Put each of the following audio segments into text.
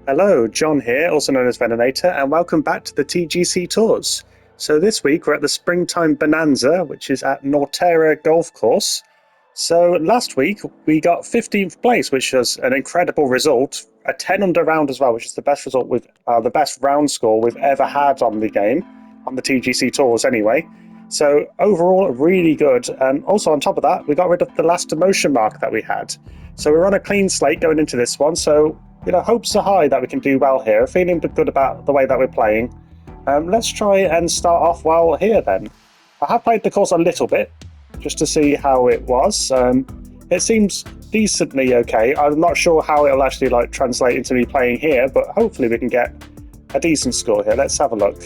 Hello, John here, also known as Venator, and welcome back to the TGC Tours. So this week we're at the Springtime Bonanza, which is at Norterra Golf Course. So last week we got 15th place, which was an incredible result. A 10 under round as well, which is the best result with the best round score we've ever had on the game, on the TGC Tours anyway. So overall, really good. And also on top of that, we got rid of the last demotion mark that we had. So we're on a clean slate going into this one. So hopes are high that we can do well here. Feeling good about the way that we're playing. Let's try and start off well here then. I have played the course a little bit, just to see how it was. It seems decently okay. I'm not sure how it'll actually translate into me playing here, but hopefully we can get a decent score here. Let's have a look.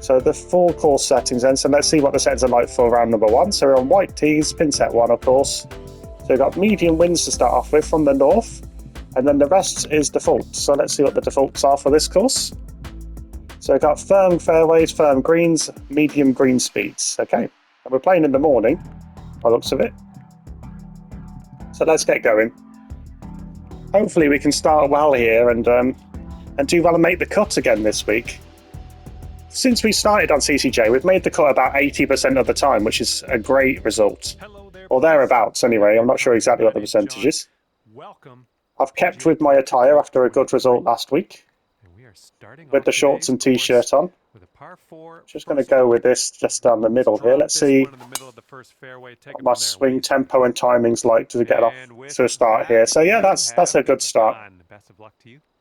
So the full course settings then. So let's see what the settings are like for round number one. So we're on white tees, pin set one, of course. So we've got medium winds to start off with from the north, and then the rest is default. So let's see what the defaults are for this course. So we've got firm fairways, firm greens, medium green speeds. Okay, and we're playing in the morning, by the looks of it. So let's get going. Hopefully we can start well here and do well and make the cut again this week. Since we started on CCJ, we've made the cut about 80% of the time, which is a great result. Or thereabouts, anyway. I'm not sure exactly what the percentage is. Welcome. I've kept with my attire after a good result last week, with the shorts and t-shirt on. Just going to go with this just down the middle here. Let's see what my swing tempo and timing's like to get off to a start here. So yeah, that's a good start.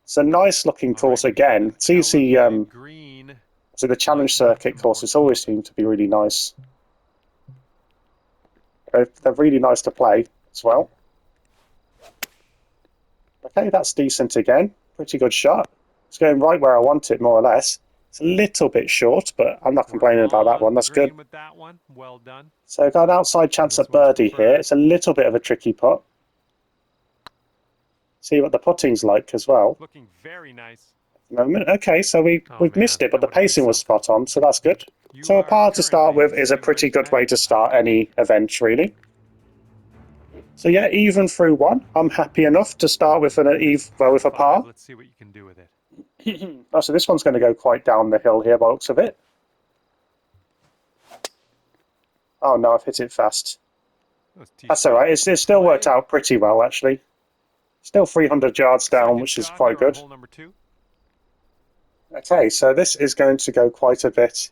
It's a nice looking course again. It's easy. So the challenge circuit courses always seem to be really nice. They're really nice to play as well. Okay, that's decent again. Pretty good shot. It's going right where I want it, more or less. It's a little bit short, but I'm not complaining about that one. That's good. Well done. So I've got an outside chance at birdie here. It's a little bit of a tricky putt. See what the putting's like as well. Looking very nice. Moment. Okay, so we've missed it, but the pacing was spot on, so that's good. So a par to start with is a pretty good way to start any event, really. So yeah, even through one, I'm happy enough to start with with a par. Let's see what you can do with it. Oh, so this one's going to go quite down the hill here by the looks of it. Oh no, I've hit it fast. That's all right. It's still worked out pretty well, actually. Still 300 yards down, which is quite good. Okay, so this is going to go quite a bit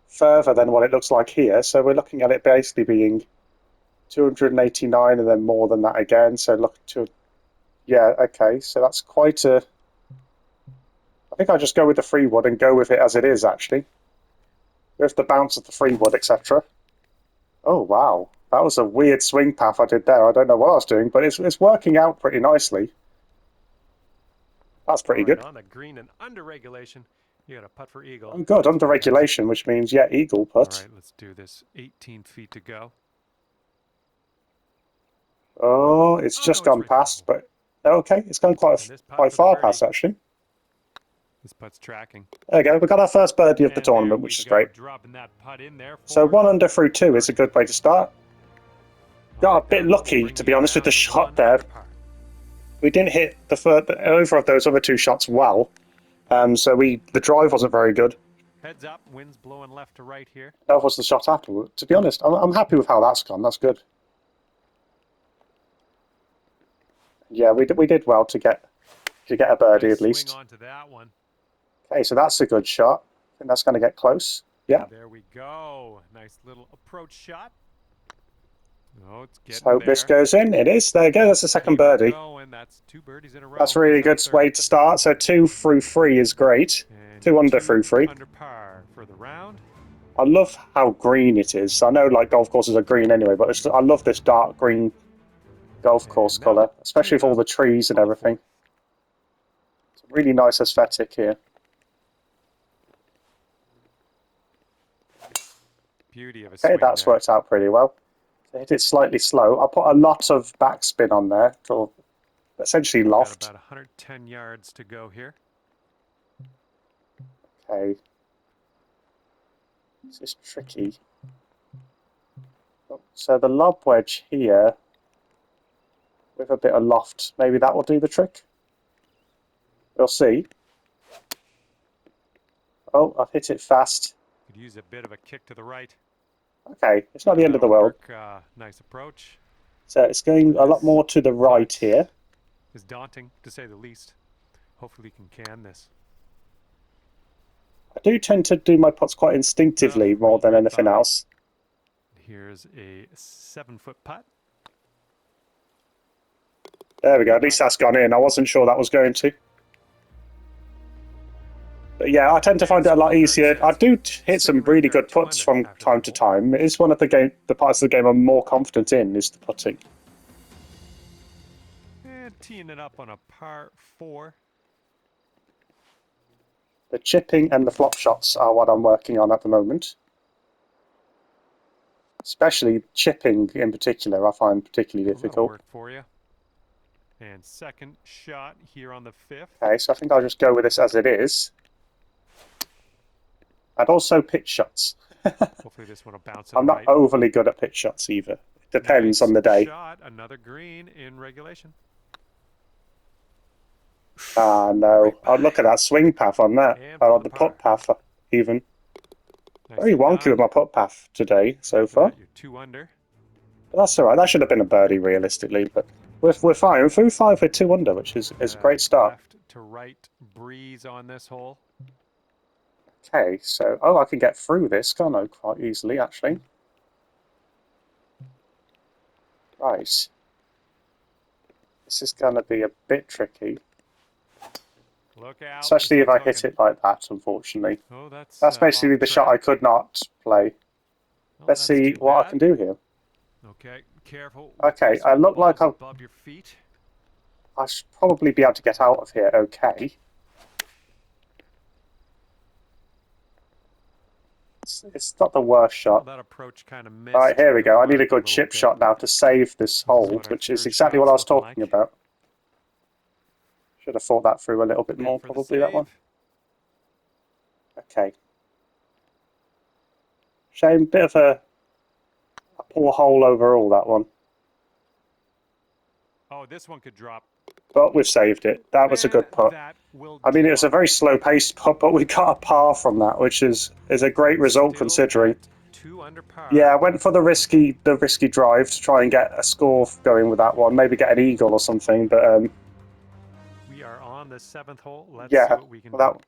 further than what it looks like here. So we're looking at it basically being 289 and then more than that again. So look to, yeah, okay. So that's quite a, I think I'll just go with the 3-wood and go with it as it is, actually. With the bounce of the 3-wood, etc. Oh, wow. That was a weird swing path I did there. I don't know what I was doing, but it's working out pretty nicely. That's pretty good. On the green and under regulation, you got a putt for eagle. Oh, good. Under regulation, which means, yeah, eagle putt. All right, let's do this. 18 feet to go. Oh, it's just gone past, but okay, it's gone quite far past, actually. This putt's tracking. There we go. We got our first birdie of the tournament, which is great. So 1 under through 2 is a good way to start. Got a bit lucky, to be honest, with the shot there. We didn't hit either of those other 2 shots well, so the drive wasn't very good. Heads up, winds blowing left to right here. That was the shot after. To be honest, I'm happy with how that's gone. That's good. Yeah, we did well to get a birdie at least. Swing onto that one. Okay, so that's a good shot. I think that's going to get close. Yeah. There we go. Nice little approach shot. Oh, it's getting so hope this goes in. It is. There you go. That's the second birdie. That's 2 birdies in a row. That's a really good way to start. So 2 through 3 is great. 2 under through 3. Under par for the round. I love how green it is. I know golf courses are green anyway, but I love this dark green golf course colour, especially with all the trees and everything. It's a really nice aesthetic here. Beauty of a okay, that's worked out pretty well. So hit it slightly slow. I'll put a lot of backspin on there, for essentially loft. Got about 110 yards to go here. Okay. This is tricky. So the lob wedge here, with a bit of loft, maybe that will do the trick. We'll see. Oh, I've hit it fast. Could use a bit of a kick to the right. Okay, it's not the end of the That'll world. work. Nice approach. So it's going a lot more to the right here. It's daunting, to say the least. Hopefully we can this. I do tend to do my putts quite instinctively more than anything else. Here's a 7-foot putt. There we go. At least that's gone in. I wasn't sure that was going to. But yeah, I tend to find it a lot easier. I do hit some really good putts from time to time. It is one of the parts of the game I'm more confident in is the putting. And teeing it up on a par 4. The chipping and the flop shots are what I'm working on at the moment. Especially chipping in particular, I find particularly difficult. Work for you. And second shot here on the 5th. Okay, so I think I'll just go with this as it is. And also pitch shots. Hopefully this one will bounce. I'm not overly good at pitch shots either. It depends on the day. Shot, another green in regulation. Ah, no. Oh, look at that swing path on that. Or on the putt path, even. Very wonky with my putt path today so far. You're 2 under. But that's alright. That should have been a birdie realistically, but we're fine. We're through 5 with 2 under, which is a great start. Left to right breeze on this hole. Okay, so I can get through this, can't I? Quite easily, actually. Right. This is going to be a bit tricky. Look out. Especially if I hit it like that, unfortunately. Oh, that's basically the shot I could not play. Let's see what I can do here. Okay, careful. Okay, I look like above your feet. I should probably be able to get out of here okay. It's not the worst shot. That approach kind of missed. Right, here we go. I need a good chip shot now to save this hold, which is exactly what I was talking about. Should have thought that through a little bit more, probably, that one. Okay. Shame, bit of a poor hole overall, that one. Oh, this one could drop. But we've saved it. That was a good putt. I mean, it was a very slow-paced putt, but we got a par from that, which is a great result considering. 2 under par. Yeah, I went for the risky drive to try and get a score going with that one. Maybe get an eagle or something, but we are on the 7th hole. Let's yeah, see what we can do.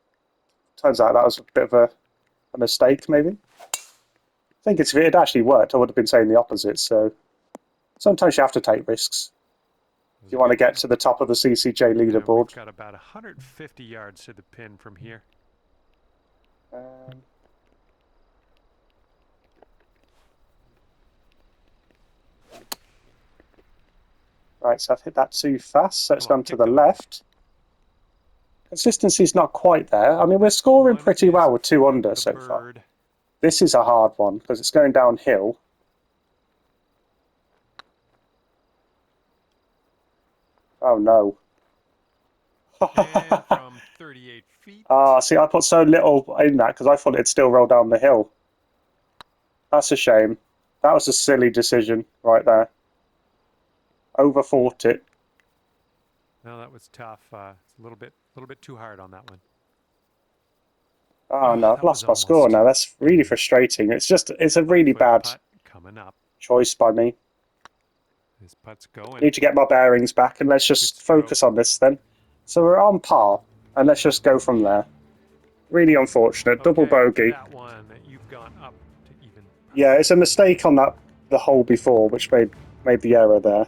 Turns out that was a bit of a mistake, maybe. I think if it had actually worked, I would have been saying the opposite. So sometimes you have to take risks. If you want to get to the top of the CCJ leaderboard. We've got about 150 yards to the pin from here. Right, so I've hit that too fast, so it's gone to the left. Consistency's not quite there. I mean, we're scoring pretty well with 2 under so far. This is a hard one because it's going downhill. Oh no. And from 38 feet. See, I put so little in that because I thought it'd still roll down the hill. That's a shame. That was a silly decision right there. Overthought it. No, that was tough. It's a little bit too hard on that one. Oh no, I've lost my score now. That's really frustrating. It's a really bad choice by me. This putt's going. Need to get my bearings back and let's just focus on this then. So we're on par and let's just go from there. Really unfortunate. Double bogey. That one, you've gone up to even. Yeah, it's a mistake on the hole before which made the error there.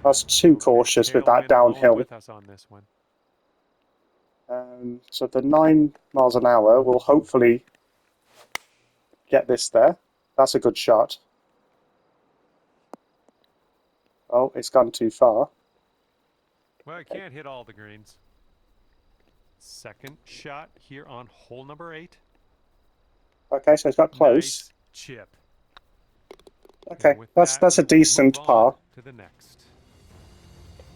I was too cautious with that downhill. With us on this one. So the 9 miles an hour will hopefully get this there. That's a good shot. Oh, it's gone too far. Well, I can't hit all the greens. Second shot here on hole number 8. Okay, so it's got close. Nice chip. Okay, that's a decent par. To the next.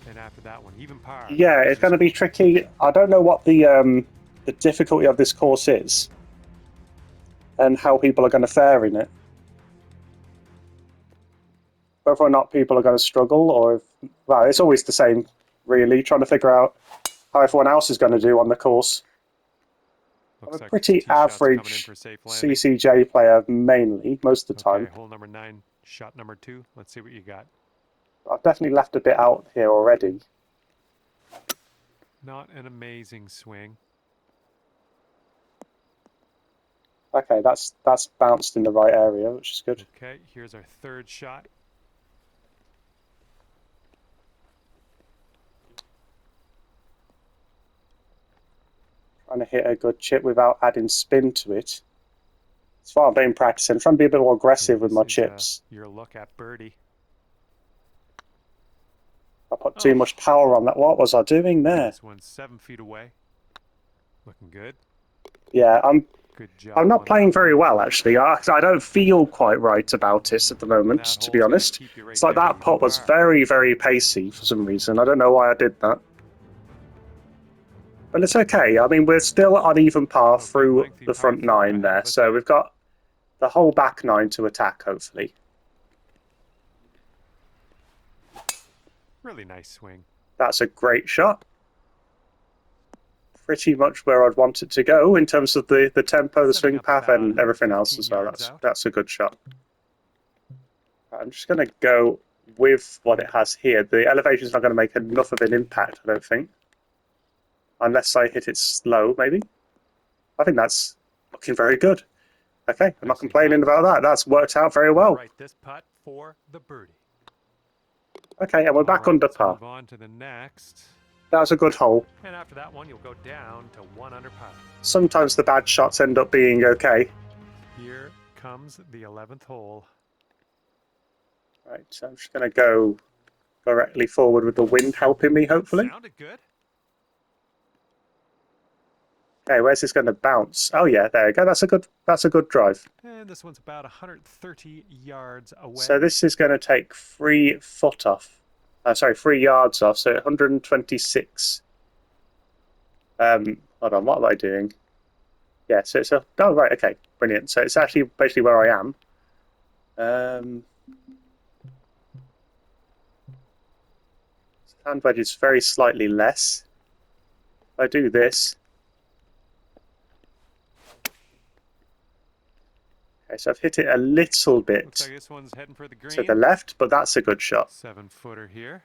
And after that one, even par. Yeah, it's going to be tricky. I don't know what the difficulty of this course is and how people are going to fare in it. Whether or not people are going to struggle or if, well, it's always the same, really, trying to figure out how everyone else is going to do on the course. Looks I'm a like pretty tee shot's coming in average for safe landing. CCJ player mainly, most of the Okay, time. hole number 9, shot number 2. Let's see what you got. I've definitely left a bit out here already. Not an amazing swing. Okay, that's bounced in the right area, which is good. Okay, here's our third shot. Trying to hit a good chip without adding spin to it. It's what I've been practicing. I'm trying to be a bit more aggressive with my chips. Your look at birdie. I put too much power on that. What was I doing there? This one's 7 feet away. Looking good. Yeah, Good job. I'm not playing very well, actually. I don't feel quite right about it at the moment, to be honest. It's like that putt was very, very pacey for some reason. I don't know why I did that. But it's okay. I mean, we're still on even par through the front 9 there. So we've got the whole back 9 to attack, hopefully. Really nice swing. That's a great shot. Pretty much where I'd want it to go in terms of the tempo, the swing path, and everything else as well. That's a good shot. I'm just going to go with what it has here. The elevation's not going to make enough of an impact, I don't think. Unless I hit it slow, maybe. I think that's looking very good. Okay, I'm not complaining about that. That's worked out very well. Right, this putt for the birdie. Okay, and we're back under par. Move on to the next. That was a good hole. And after that one, you'll go down to 1 under par. Sometimes the bad shots end up being okay. Here comes the 11th hole. Right, so I'm just going to go directly forward with the wind helping me, hopefully. Sounded good. Okay, where's this going to bounce? Oh yeah, there you go. That's a good drive. And this one's about 130 yards away. So this is going to take 3 foot off. 3 yards off. So 126. Hold on, what am I doing? Yeah, so it's a. Oh right, okay, brilliant. So it's actually basically where I am. Hand wedge is very slightly less. If I do this. Okay, so I've hit it a little bit Looks like this one's heading for the green. to the left, but that's a good shot. 7-footer here.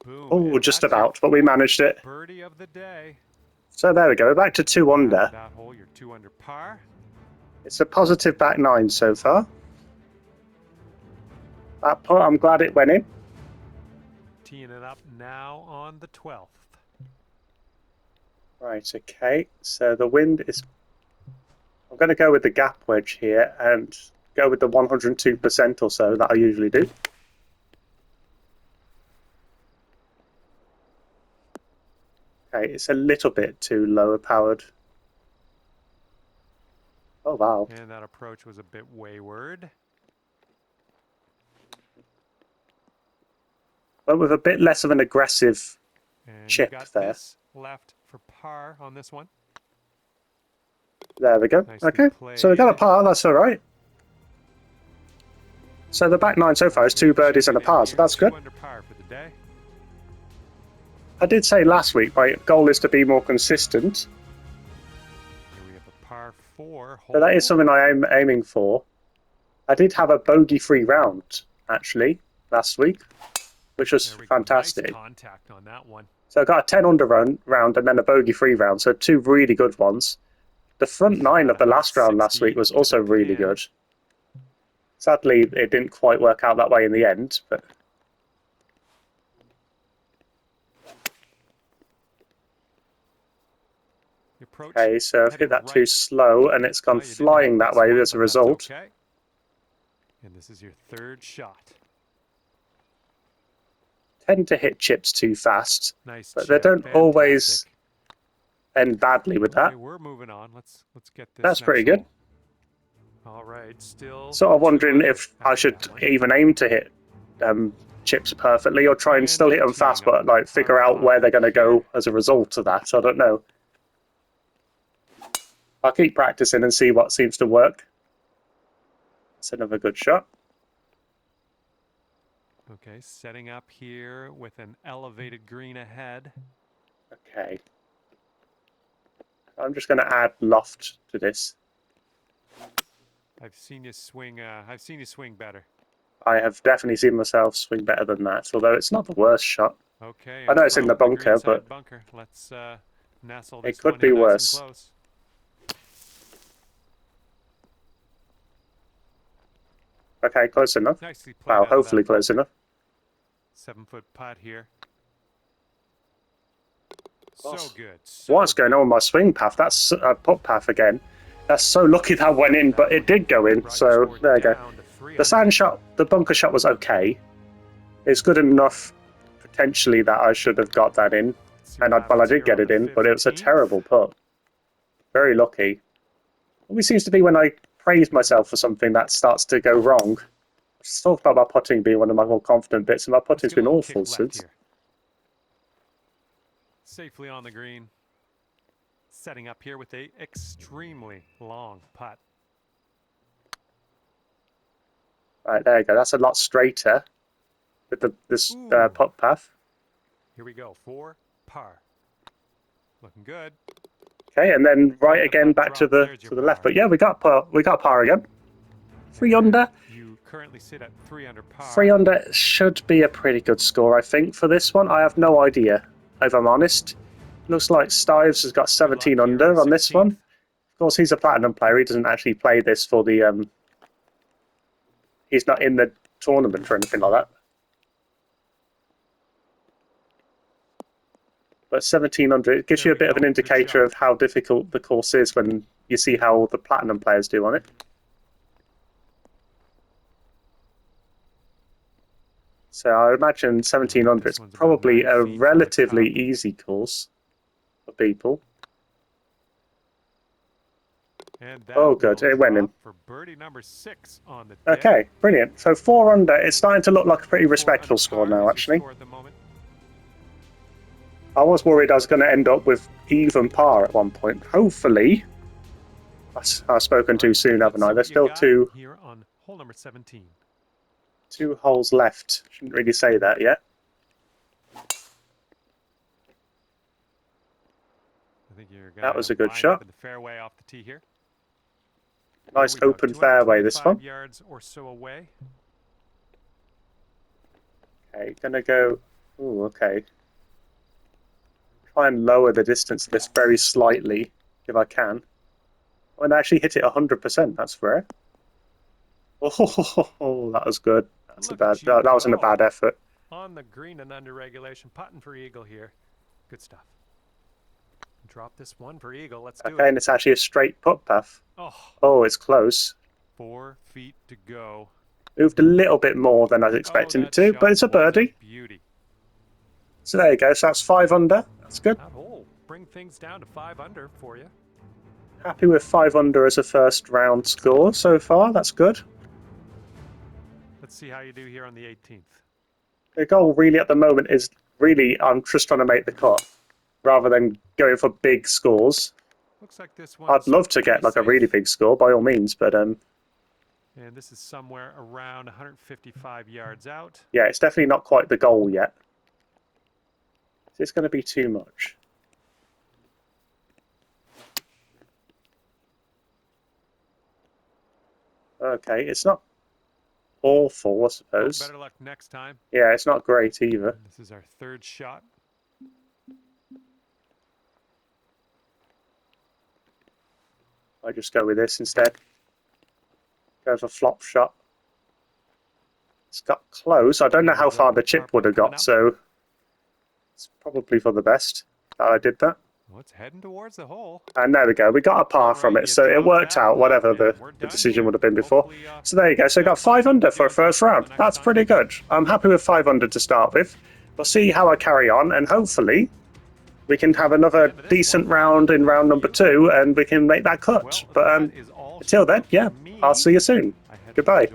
Boom. Oh, just about, but we managed it. Birdie of the day. So there we go, we're back to 2 under. That hole, you're 2 under par. It's a positive back 9 so far. That putt, I'm glad it went in. Teeing it up now on the 12th. Right, okay, so the wind is... I'm going to go with the gap wedge here and go with the 102% or so that I usually do. Okay, it's a little bit too lower powered. Oh, wow. And that approach was a bit wayward. But with a bit less of an aggressive chip there. This left for par on this one. There we go. Okay, so we got a par, that's all right. So the back 9 so far is 2 birdies and a par, so that's good. 2 under par for the day. I did say last week my goal is to be more consistent. Here we have a par 4 hole. So that is something I am aiming for. I did have a bogey-free round, actually, last week, which was fantastic. Nice contact on that one. So I got a 10 under round and then a bogey-free round, so 2 really good ones. The front 9 of the last round last week was also really good. Sadly, it didn't quite work out that way in the end, but... Okay, so I've hit that too slow, and it's gone flying that way as a result. Okay. And this is your 3rd shot. Tend to hit chips too fast, nice but chip. they don't always end badly with that. Okay, we're moving on. Let's get this. That's pretty good. All right, still. Sort of wondering if I should even aim to hit chips perfectly, or try and still hit them fast, but like figure out where they're going to go as a result of that. I don't know. I'll keep practicing and see what seems to work. That's another good shot. Okay, setting up here with an elevated green ahead. Okay. I'm just going to add loft to this. I've seen you swing. I've seen you swing better. I have definitely seen myself swing better than that, although it's not the worst shot. Okay. I know it's in the from bunker, but bunker. Let's nestle it this could one be in nice worse. and close. Okay, close enough. Nicely played Well, out of hopefully that close bunker. enough. 7-foot putt here. Gosh, So good. So what's going good. on with my swing path? That's a putt path again. That's so lucky that went in, but it did go in. So there you go. The sand shot, the bunker shot was okay. It's good enough potentially that I should have got that in, and I did get it in, but it was a terrible putt. Very lucky. Always seems to be when I praise myself for something that starts to go wrong. I just talked about my putting being one of my more confident bits, and my putting's been awful since. Here. Safely on the green. Setting up here with a extremely long putt. Right, there you go. That's a lot straighter with this putt path. Here we go. 4 par. Looking good. Okay, and then right again back to the left. But yeah, we got par again. 3 under. You currently sit at 3 under par. 3 under should be a pretty good score, I think, for this one. I have no idea, if I'm honest. Looks like Stives has got 17 under on this one. Of course, he's a platinum player. He doesn't actually play this for the... He's not in the tournament or anything like that. But 1700, it gives you a bit of an indicator of how difficult the course is when you see how the platinum players do on it. So I imagine 1700 is probably a relatively easy course for people. Oh, good. It went in. For birdie number 6 on the okay, brilliant. So 4 under. It's starting to look like a pretty respectable score now, actually. I was worried I was going to end up with even par at one point. Hopefully. I've spoken too soon, haven't I? There's still two. Here on hole number 17. 2 holes left. Shouldn't really say that yet. I think you're that was a good shot. The fairway off the tee here. Nice open fairway, this one. Yards or so away. Okay, gonna go. Oh, okay. Try and lower the distance of this very slightly, if I can. Oh, and actually hit it 100%. That's rare. Oh, that was good. That's that wasn't a bad effort. On the green and under regulation, putting for eagle here. Good stuff. Drop this one for eagle. Let's do it. Okay, and it's actually a straight putt path. Oh, it's close. 4 feet to go. Moved a little bit more than I was expecting it to, but it's a birdie. Beauty. So there you go. So that's 5 under. That's good. That hole bring things down to 5 under for you. Happy with 5 under as a first round score so far. That's good. Let's see how you do here on the 18th. The goal really at the moment is I'm just trying to make the cut rather than going for big scores. Looks like this one. I'd love to get like a really big score by all means, but and this is somewhere around 155 yards out. Yeah, it's definitely not quite the goal yet. Is this going to be too much? Okay, it's not awful, I suppose. Better luck next time. Yeah, it's not great either. This is our 3rd shot. I just go with this instead. Go for flop shot. It's got close. I don't know how far the chip would have got, so it's probably for the best that I did that. Well, it's heading towards the hole. And there we go. We got a par from it, so it worked out, whatever the decision would have been before. So there you go. So I got 5 under for a first round. That's pretty good. I'm happy with 5 under to start with. We'll see how I carry on, and hopefully we can have another decent round in round number 2, and we can make that cut. But until then, yeah, I'll see you soon. Goodbye.